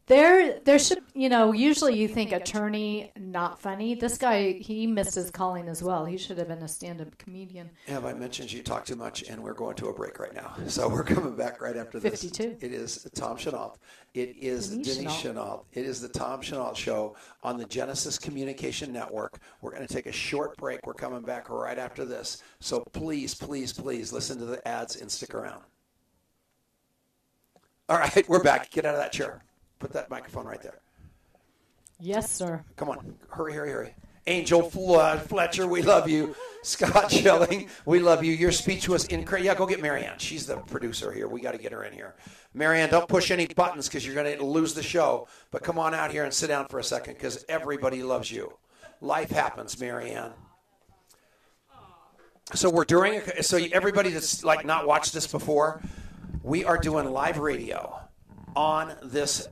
there should, usually you think attorney, not funny. This guy, he missed his calling as well. He should have been a stand-up comedian. Have I mentioned you talk too much, and we're going to a break right now. So we're coming back right after this. 52. It is Tom Chenault. It is Denice Chenault. It is the Tom Chenault Show on the Genesis Communication Network. We're going to take a short break. We're coming back right after this. So please, please, please listen to the ads and stick around. All right, we're back. Get out of that chair. Put that microphone right there. Yes, sir. Come on. Hurry. Angel Fletcher, we love you. Scott Schilling, we love you. Your speech was incredible. Yeah, go get Marianne. She's the producer here. We got to get her in here. Marianne, don't push any buttons because you're going to lose the show. But come on out here and sit down for a second because everybody loves you. Life happens, Marianne. So so everybody that's like not watched this before, we are doing live radio on this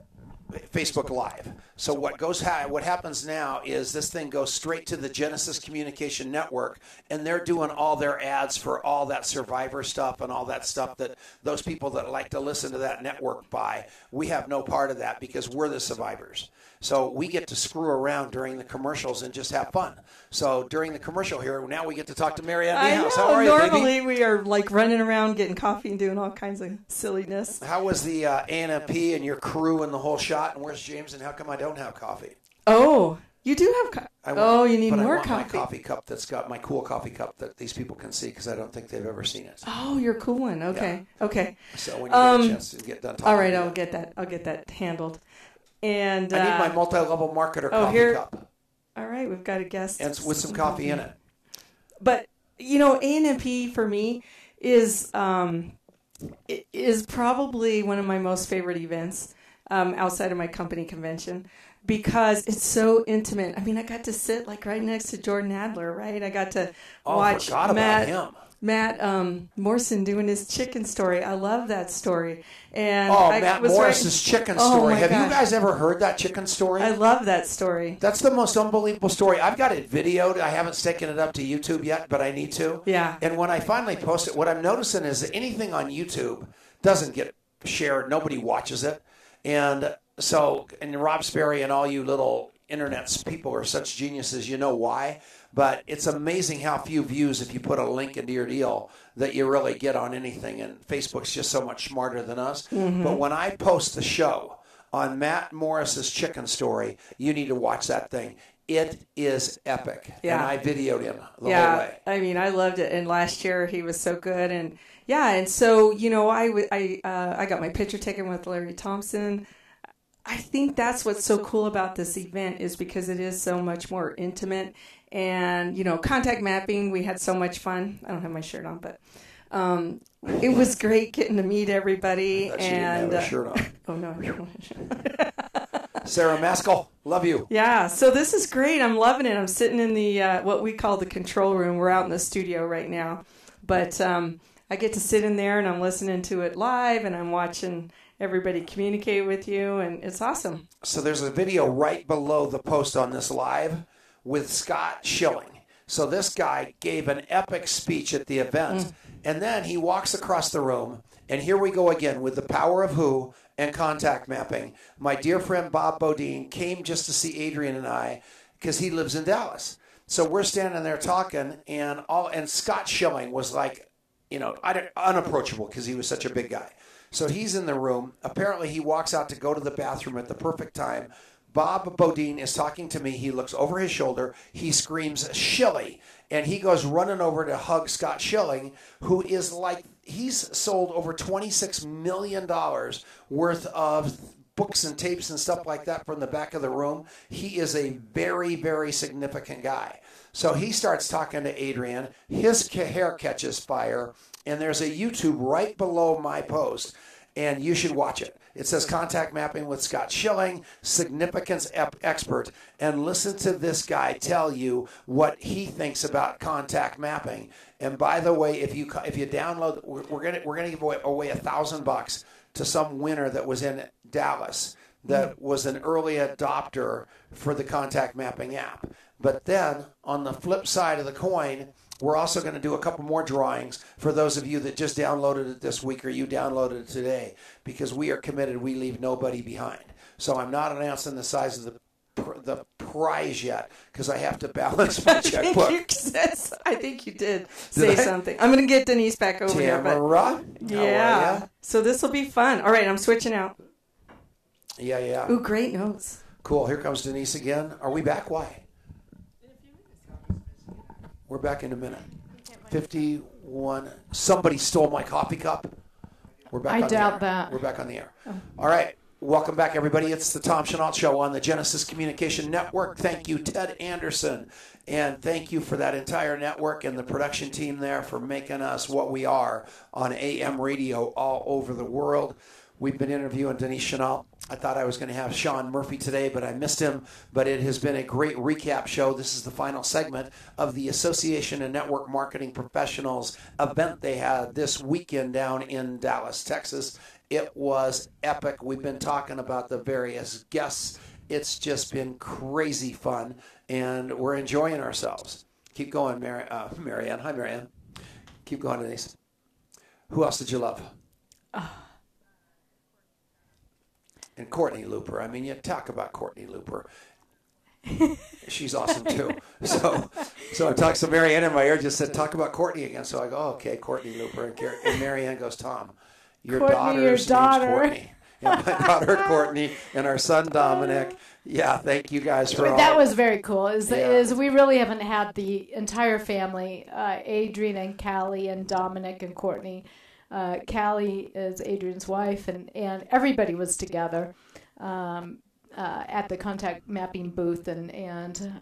Facebook Live. So what happens now is this thing goes straight to the Genesis Communication Network, and they're doing all their ads for all that Survivor stuff and all that stuff that those people that like to listen to that network buy. We have no part of that because we're the survivors. So we get to screw around during the commercials and just have fun. So during the commercial here, now we get to talk to Marianne Niehaus. How are you, baby? Normally we are like running around getting coffee and doing all kinds of silliness. How was the ANMP and your crew and the whole shot? And where's James? And how come I don't have coffee? Oh, you do have coffee. You need more coffee. coffee. My coffee cup that's got my cool coffee cup that these people can see because I don't think they've ever seen it. Oh, your cool one. Okay. Yeah. Okay. So when you get a chance to get done talking. All right, I'll get that handled. And I need my multi-level marketer coffee cup. All right, we've got a guest. And with some coffee in it. But, ANMP for me is probably one of my most favorite events outside of my company convention because it's so intimate. I mean, I got to sit like right next to Jordan Adler, right? I got to watch Matt Morrison doing his chicken story. I love that story. And Matt Morris's chicken story. Have you guys ever heard that chicken story? I love that story. That's the most unbelievable story. I've got it videoed. I haven't taken it up to YouTube yet, but I need to. Yeah. And when I finally post it, what I'm noticing is that anything on YouTube doesn't get shared. Nobody watches it. And Rob Sperry and all you little internet people are such geniuses. You know why? But it's amazing how few views if you put a link into your deal that you really get on anything. And Facebook's just so much smarter than us. Mm-hmm. But when I post the show on Matt Morris's chicken story, you need to watch that thing. It is epic. Yeah. And I videoed him the whole way. I mean, I loved it. And last year he was so good. And so, I got my picture taken with Larry Thompson. I think that's what's so cool about this event is because it is so much more intimate. And, contact mapping, we had so much fun. I don't have my shirt on, but it was great getting to meet everybody. She didn't have a shirt on. Oh, no. Sarah Maskell, love you. Yeah, so this is great. I'm loving it. I'm sitting in the what we call the control room. We're out in the studio right now. But I get to sit in there, and I'm listening to it live, and I'm watching everybody communicate with you, and it's awesome. So there's a video right below the post on this live with Scott Schilling. So this guy gave an epic speech at the event, and then he walks across the room, and here we go again with the power of who and contact mapping. My dear friend Bob Bodine came just to see Adrian and I because he lives in Dallas. So we're standing there talking, and Scott Schilling was like, unapproachable because he was such a big guy. So he's in the room. Apparently he walks out to go to the bathroom at the perfect time. Bob Bodine is talking to me. He looks over his shoulder. He screams, Shilly. And he goes running over to hug Scott Schilling, who is like, he's sold over $26 million worth of books and tapes and stuff like that from the back of the room. He is a very, very significant guy. So he starts talking to Adrian. His hair catches fire, and there's a YouTube right below my post, and you should watch it. It says Contact Mapping with Scott Schilling, significance expert, and listen to this guy tell you what he thinks about contact mapping. And by the way, if you download, we're gonna give away $1,000 to some winner that was in Dallas that was an early adopter for the contact mapping app. But then on the flip side of the coin, we're also going to do a couple more drawings for those of you that just downloaded it this week or you downloaded it today, because we are committed. We leave nobody behind. So I'm not announcing the size of the prize yet because I have to balance my checkbook. I think you did say something. I'm going to get Denice back over here. Tamara, yeah. So this will be fun. All right, I'm switching out. Yeah. Ooh, great notes. Cool. Here comes Denice again. Are we back? Why? We're back in a minute. 51. Somebody stole my coffee cup. We're back. I doubt that. We're back on the air. Oh. All right. Welcome back, everybody. It's the Tom Chenault Show on the Genesis Communication Network. Thank you, Ted Anderson. And thank you for that entire network and the production team there for making us what we are on AM radio all over the world. We've been interviewing Denice Chenault. I thought I was going to have Sean Murphy today, but I missed him. But it has been a great recap show. This is the final segment of the Association of Network Marketing Professionals event they had this weekend down in Dallas, Texas. It was epic. We've been talking about the various guests. It's just been crazy fun, and we're enjoying ourselves. Keep going, Marianne. Hi, Marianne. Keep going, Denise. Who else did you love? And Courtney Looper. I mean, you talk about Courtney Looper. She's awesome, too. So I talked to Marianne in my ear, just said, talk about Courtney again. So I go, okay, Courtney Looper. And Marianne goes, Tom, your daughter's name's Courtney. Yeah, my daughter, Courtney, and our son, Dominic. Yeah, thank you guys for all. That was very cool. Is we really haven't had the entire family, Adrian and Callie and Dominic and Courtney. Callie is Adrian's wife, and everybody was together at the contact mapping booth and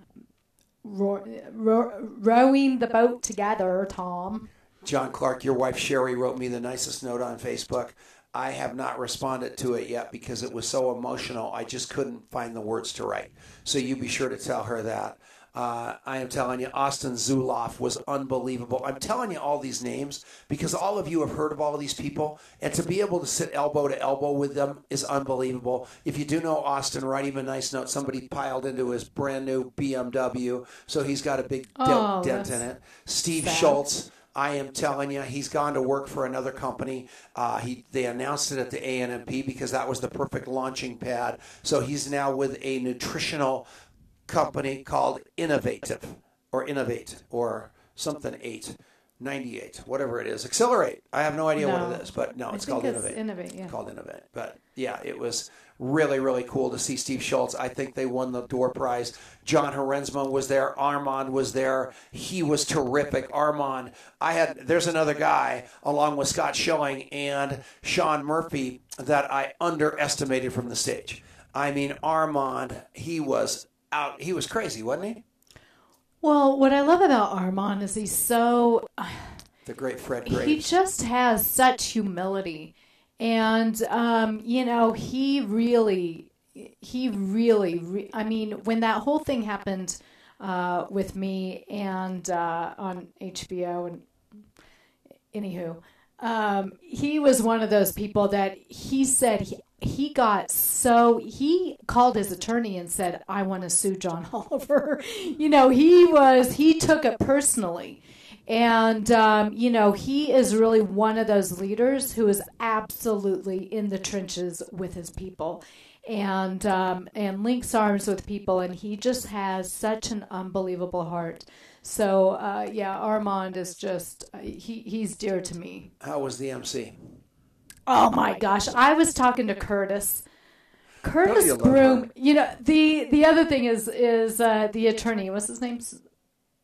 rowing the boat together, Tom. John Clark, your wife Sherry wrote me the nicest note on Facebook. I have not responded to it yet because it was so emotional. I just couldn't find the words to write. So you be sure to tell her that. I am telling you, Austin Zuloff was unbelievable. I'm telling you all these names because all of you have heard of all of these people, and to be able to sit elbow to elbow with them is unbelievable. If you do know Austin, write him a nice note. Somebody piled into his brand new BMW, so he's got a big dent in it. Steve Schultz, I am telling you, he's gone to work for another company. They announced it at the ANMP because that was the perfect launching pad. So he's now with a nutritional company called Innovate or something 98, whatever it is. Accelerate. I have no idea what it is, but no, it's called Innovate. It's called Innovate. But yeah, it was really, really cool to see Steve Schultz. I think they won the door prize. John Herenzman was there. Armand was there. He was terrific. Armand. There's another guy along with Scott Schilling and Sean Murphy that I underestimated from the stage. I mean, Armand, he was out. He was crazy, wasn't he? Well, what I love about Armand is he's so... The great Fred Graves. He just has such humility. And, he really, I mean, when that whole thing happened with me and on HBO, and anywho, he was one of those people that he said he called his attorney and said, I want to sue John Oliver. He took it personally. And, he is really one of those leaders who is absolutely in the trenches with his people and links arms with people. And he just has such an unbelievable heart. So, Armand is just, he's dear to me. How was the MC? Oh, my gosh. I was talking to Curtis. Curtis Broom. You know, the other thing is the attorney. What's his name?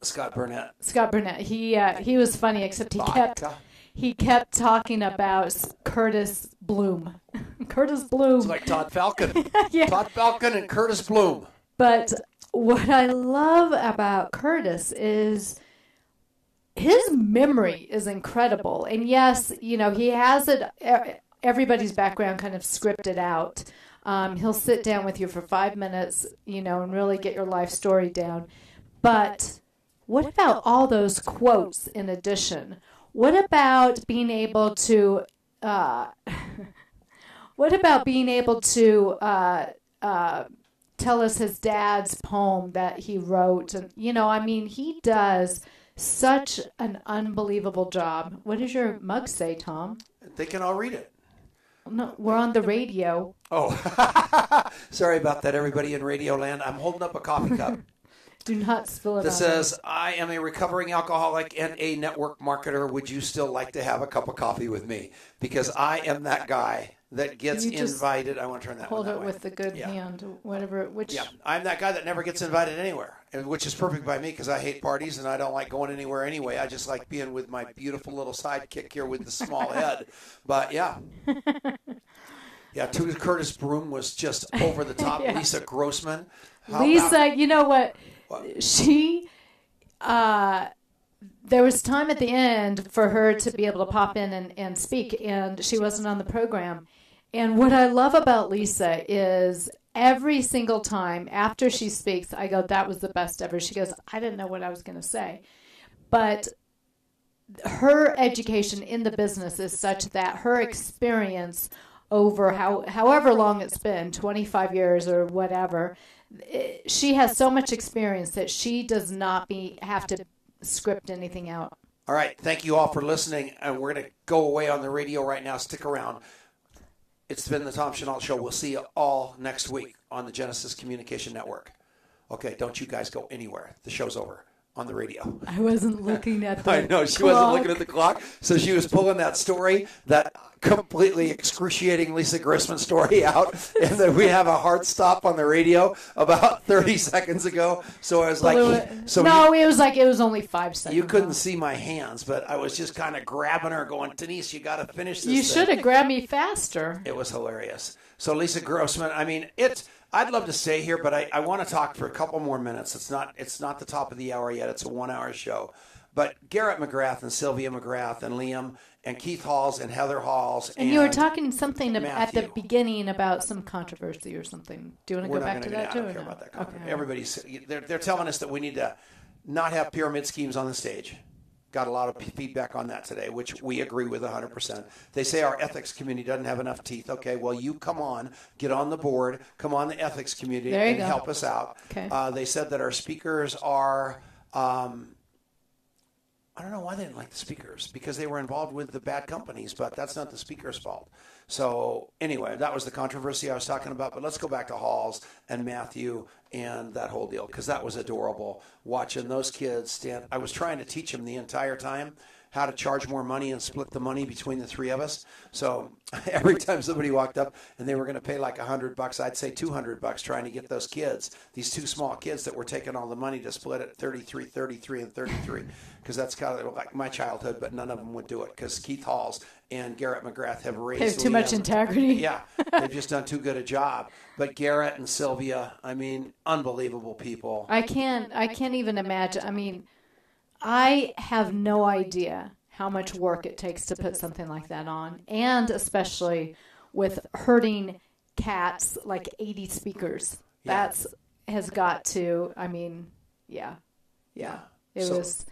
Scott Burnett. Scott Burnett. He was funny, except he kept talking about Curtis Bloom. Curtis Bloom. It's like Todd Falcon. Yeah. Todd Falcon and Curtis Bloom. But what I love about Curtis is his memory is incredible. And yes, you know, he has everybody's background kind of scripted out. He'll sit down with you for 5 minutes, you know, and really get your life story down. But what about all those quotes in addition? What about being able to tell us his dad's poem that he wrote? And, you know, I mean, he does such an unbelievable job. What does your mug say, Tom? They can all read it. No, we're on the radio. Oh, sorry about that, everybody in Radio Land. I'm holding up a coffee cup. Do not spill it That on says, me. I am a recovering alcoholic and a network marketer. Would you still like to have a cup of coffee with me? Because I am that guy that gets invited. I want to turn that Hold one it that way. with the good hand, whatever. Yeah, I'm that guy that never gets invited anywhere, which is perfect by me because I hate parties and I don't like going anywhere anyway. I just like being with my beautiful little sidekick here with the small head. But yeah. Yeah, Curtis Broom was just over the top. Yeah. Lisa Grossman. Lisa, you know what? She, there was time at the end for her to be able to pop in and speak, and she wasn't on the program. And what I love about Lisa is every single time after she speaks, I go, that was the best ever. She goes, I didn't know what I was going to say. But her education in the business is such that her experience over however long it's been, 25 years or whatever, she has so much experience that she does not have to script anything out. All right. Thank you all for listening. And we're going to go away on the radio right now. Stick around. It's been the Tom Chenault Show. We'll see you all next week on the Genesis Communication Network. Okay. Don't you guys go anywhere. The show's over on the radio. I wasn't looking at the I know. She wasn't looking at the clock. So she was pulling that story, that completely excruciating Lisa Grossman story out, and then we have a hard stop on the radio about 30 seconds ago. So I was like, it was only 5 seconds. You couldn't see my hands, but I was just kind of grabbing her, going, Denice, you got to finish this. You should have grabbed me faster. It was hilarious. So Lisa Grossman, I mean, I'd love to stay here, but I want to talk for a couple more minutes. It's not the top of the hour yet. It's a 1 hour show. But Garrett McGrath and Sylvia McGrath and Liam and Keith Halls and Heather Halls. And you were talking something at the beginning about some controversy or something. Do you want to go back to that too? I don't care about that. Okay. Everybody's they're telling us that we need to not have pyramid schemes on the stage. Got a lot of feedback on that today, which we agree with 100%. They say our ethics community doesn't have enough teeth. Okay, well, you come on, get on the board, come on the ethics community and help us out. Okay. They said that our speakers are, I don't know why they didn't like the speakers, because they were involved with the bad companies, but that's not the speaker's fault. So anyway, that was the controversy I was talking about. But let's go back to Halls and Matthew and that whole deal, because that was adorable watching those kids stand. I was trying to teach them the entire time how to charge more money and split the money between the three of us. So every time somebody walked up and they were going to pay like $100, I'd say $200 trying to get those kids, these two small kids that were taking all the money, to split it 33, 33, and 33, because that's kind of like my childhood, but none of them would do it because Keith Halls and Garrett McGrath have raised. They have too much integrity. Yeah, they've just done too good a job. But Garrett and Sylvia, I mean, unbelievable people. I can't even imagine. I mean, I have no idea how much work it takes to put something like that on, and especially with herding cats, like 80 speakers. Yeah. That's has got to. I mean, yeah. It was.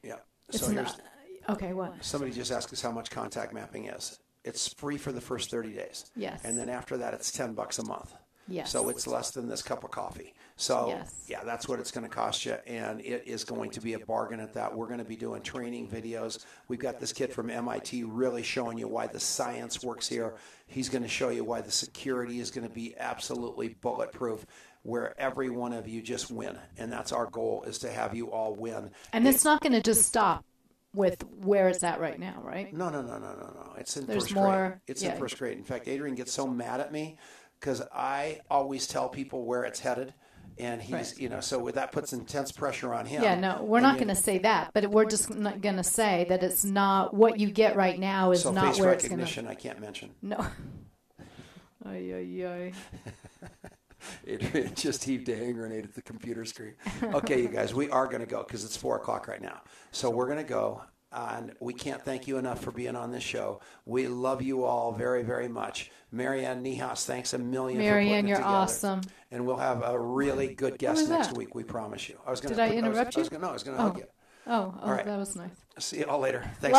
Yeah. It's So not, okay. What? somebody just asked us how much contact mapping is. It's free for the first 30 days. Yes. And then after that, it's $10 a month. Yes. So it's less than this cup of coffee. So Yes. yeah, that's what it's going to cost you, and it is going to be a bargain at that. We're going to be doing training videos. We've got this kid from MIT really showing you why the science works here. He's going to show you why the security is going to be absolutely bulletproof, where every one of you just win. And that's our goal, is to have you all win. And it's not going to just stop with where it's at right now, right? No. It's in There's first more. grade. It's in first grade. In fact, Adrian gets so mad at me because I always tell people where it's headed. And he's, so that puts intense pressure on him. Yeah, no, we're not going to say that, but we're just not going to say that it's not what you get right now is not where it's going to. Face recognition, I can't mention. No. Ay, ay, ay. Adrian just heaved a hand grenade at the computer screen. Okay, you guys, we are going to go because it's 4:00 right now. So we're going to go. And we can't thank you enough for being on this show. We love you all very, very much. Marianne Niehaus, thanks a million for putting it together. You're awesome. And we'll have a really good guest next week, we promise you. Did I interrupt you? I was going to hug you. Oh, right. That was nice. See you all later. Thanks.